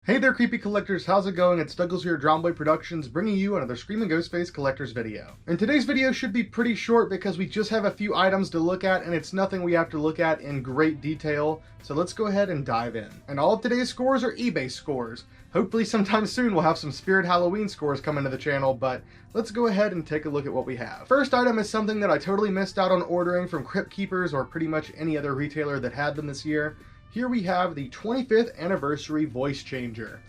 Hey there, creepy collectors, how's it going? It's Douglas here at Drownboy Productions, bringing you another Screaming Ghostface collector's video. And today's video should be pretty short because we just have a few items to look at and it's nothing we have to look at in great detail, so let's go ahead and dive in. And all of today's scores are eBay scores. Hopefully sometime soon we'll have some Spirit Halloween scores coming to the channel, but let's go ahead and take a look at what we have. First item is something that I totally missed out on ordering from Crypt Keepers or pretty much any other retailer that had them this year. Here we have the 25th anniversary voice changer.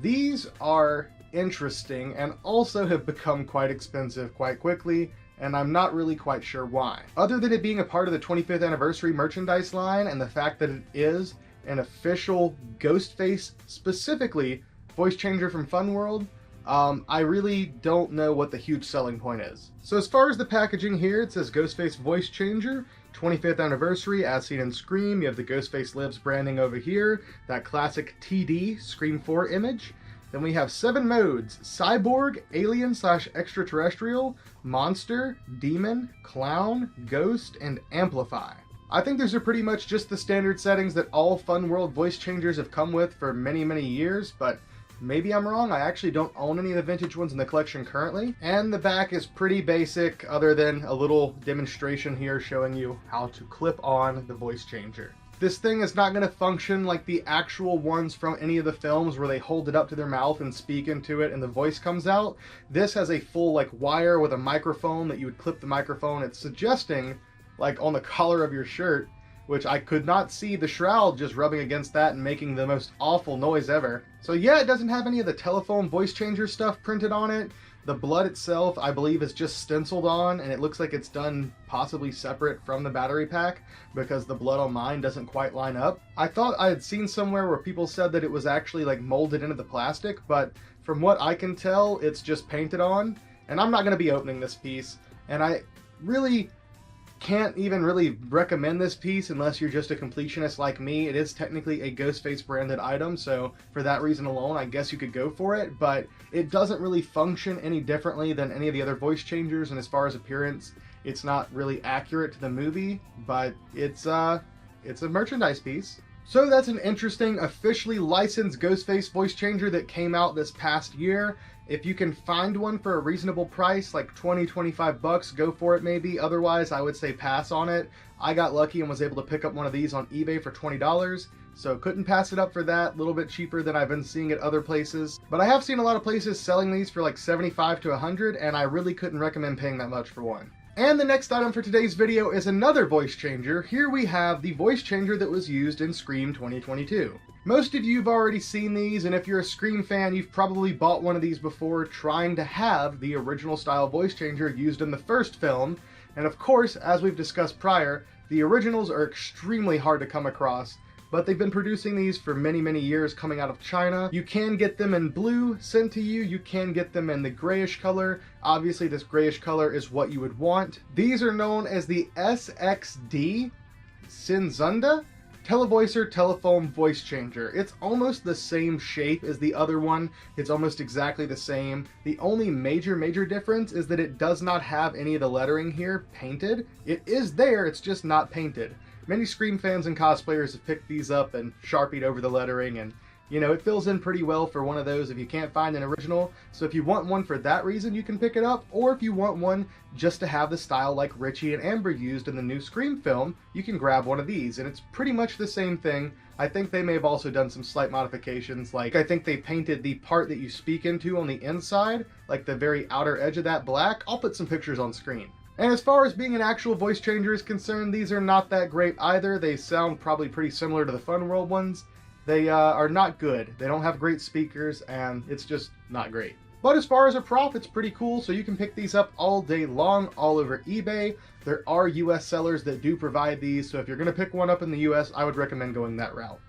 These are interesting and also have become quite expensive quite quickly, and I'm not really quite sure why. Other than it being a part of the 25th anniversary merchandise line and the fact that it is an official Ghostface, specifically voice changer from Fun World, I really don't know what the huge selling point is. So as far as the packaging here, it says Ghostface voice changer, 25th anniversary, as seen in Scream. You have the Ghostface Lives branding over here, that classic TD Scream 4 image. Then we have 7 modes: Cyborg, Alien/Extraterrestrial, Monster, Demon, Clown, Ghost, and Amplify. I think these are pretty much just the standard settings that all Fun World voice changers have come with for many, many years, but maybe I'm wrong. I actually don't own any of the vintage ones in the collection currently. And the back is pretty basic, other than a little demonstration here showing you how to clip on the voice changer. This thing is not going to function like the actual ones from any of the films where they hold it up to their mouth and speak into it and the voice comes out. This has a full wire with a microphone that you would clip the microphone. It's suggesting on the collar of your shirt, which I could not see the shroud just rubbing against that and making the most awful noise ever. So yeah, it doesn't have any of the telephone voice changer stuff printed on it. The blood itself, I believe, is just stenciled on, and it looks like it's done possibly separate from the battery pack because the blood on mine doesn't quite line up. I thought I had seen somewhere where people said that it was actually molded into the plastic, but from what I can tell, it's just painted on. And I'm not going to be opening this piece, and I really can't even really recommend this piece unless you're just a completionist like me. It is technically a Ghostface branded item, so for that reason alone, I guess you could go for it, but it doesn't really function any differently than any of the other voice changers, and as far as appearance, it's not really accurate to the movie, but it's a merchandise piece. So that's an interesting, officially licensed Ghostface voice changer that came out this past year. If you can find one for a reasonable price, like 20-25 bucks, go for it maybe. Otherwise, I would say pass on it. I got lucky and was able to pick up one of these on eBay for $20, so couldn't pass it up for that. A little bit cheaper than I've been seeing at other places. But I have seen a lot of places selling these for $75 to $100, and I really couldn't recommend paying that much for one. And the next item for today's video is another voice changer. Here we have the voice changer that was used in Scream 2022. Most of you have already seen these, and if you're a Scream fan, you've probably bought one of these before trying to have the original style voice changer used in the first film. And of course, as we've discussed prior, the originals are extremely hard to come across, but they've been producing these for many, many years coming out of China. You can get them in blue sent to you. You can get them in the grayish color. Obviously, this grayish color is what you would want. These are known as the SXD Sinzunda Televoicer Telephone Voice Changer. It's almost the same shape as the other one. It's almost exactly the same. The only major difference is that it does not have any of the lettering here painted. It is there, it's just not painted. Many Scream fans and cosplayers have picked these up and Sharpied over the lettering, and it fills in pretty well for one of those if you can't find an original. So if you want one for that reason, you can pick it up, or if you want one just to have the style like Richie and Amber used in the new Scream film, you can grab one of these, and it's pretty much the same thing. I think they may have also done some slight modifications, I think they painted the part that you speak into on the inside, the very outer edge of that black. I'll put some pictures on screen. And as far as being an actual voice changer is concerned, these are not that great either. They sound probably pretty similar to the Fun World ones. They are not good. They don't have great speakers, and it's just not great. But as far as a prop, it's pretty cool, so you can pick these up all day long, all over eBay. There are US sellers that do provide these, so if you're going to pick one up in the US, I would recommend going that route.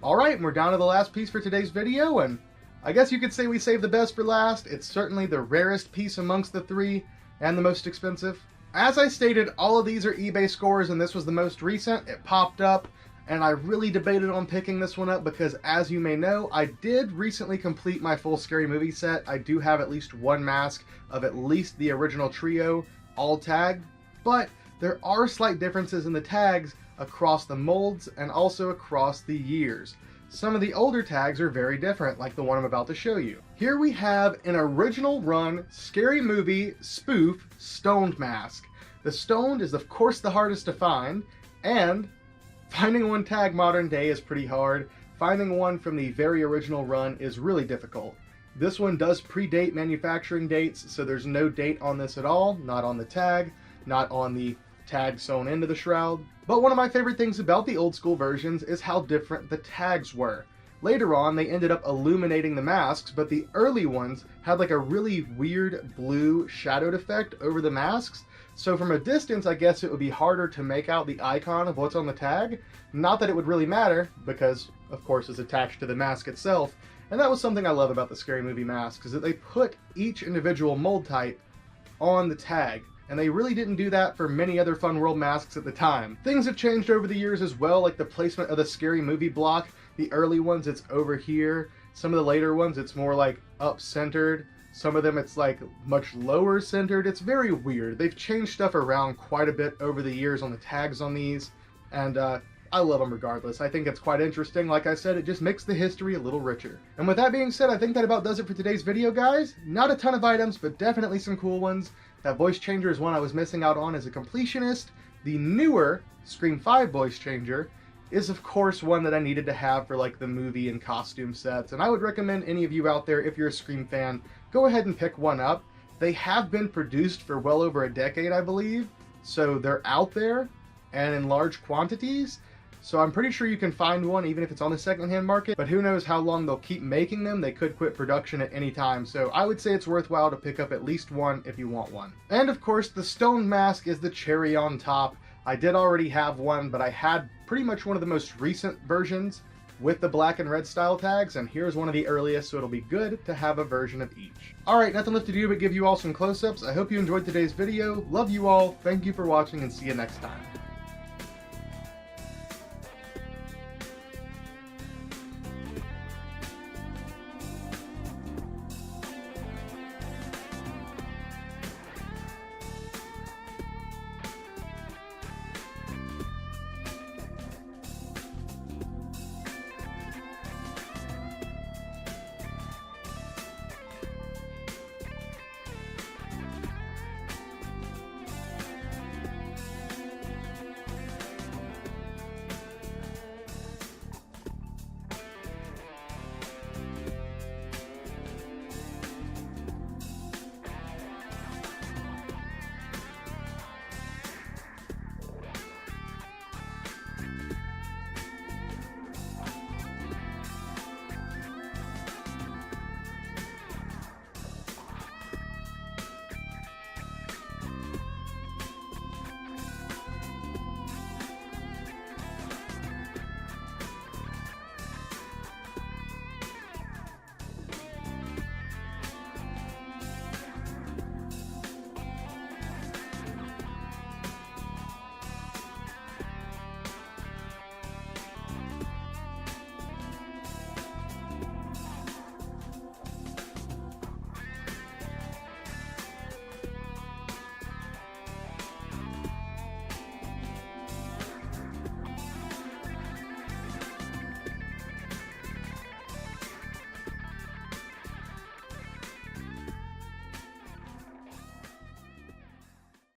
Alright, and we're down to the last piece for today's video, and I guess you could say we saved the best for last. It's certainly the rarest piece amongst the three, and the most expensive. As I stated, all of these are eBay scores, and this was the most recent. It popped up, and I really debated on picking this one up because, as you may know, I did recently complete my full Scary Movie set. I do have at least one mask of at least the original trio, all tagged, but there are slight differences in the tags across the molds and also across the years. Some of the older tags are very different, like the one I'm about to show you. Here we have an original run scary movie spoof stoned mask. The stoned is of course the hardest to find, and finding one tag modern day is pretty hard. Finding one from the very original run is really difficult. This one does predate manufacturing dates, so there's no date on this at all, not on the tag, not on the tag sewn into the shroud. But one of my favorite things about the old school versions is how different the tags were. Later on, they ended up illuminating the masks, but the early ones had like a really weird blue shadowed effect over the masks. So from a distance, I guess it would be harder to make out the icon of what's on the tag. Not that it would really matter, because of course it's attached to the mask itself. And that was something I love about the Scary Movie masks, is that they put each individual mold type on the tag. And they really didn't do that for many other Fun World masks at the time. Things have changed over the years as well, like the placement of the Scary Movie block. The early ones, it's over here. Some of the later ones, it's more like up-centered. Some of them, it's like much lower centered. It's very weird. They've changed stuff around quite a bit over the years on the tags on these. And I love them regardless. I think it's quite interesting. Like I said, it just makes the history a little richer. And with that being said, I think that about does it for today's video, guys. Not a ton of items, but definitely some cool ones. That voice changer is one I was missing out on as a completionist. The newer Scream 5 voice changer is of course one that I needed to have for like the movie and costume sets. And I would recommend any of you out there, if you're a Scream fan, go ahead and pick one up. They have been produced for well over a decade, I believe. So they're out there and in large quantities. So I'm pretty sure you can find one even if it's on the secondhand market, but who knows how long they'll keep making them. They could quit production at any time. So I would say it's worthwhile to pick up at least one if you want one. And of course, the stone mask is the cherry on top. I did already have one, but I had pretty much one of the most recent versions with the black and red style tags, and here's one of the earliest, so it'll be good to have a version of each. Alright, nothing left to do but give you all some close-ups. I hope you enjoyed today's video. Love you all, thank you for watching, and see you next time.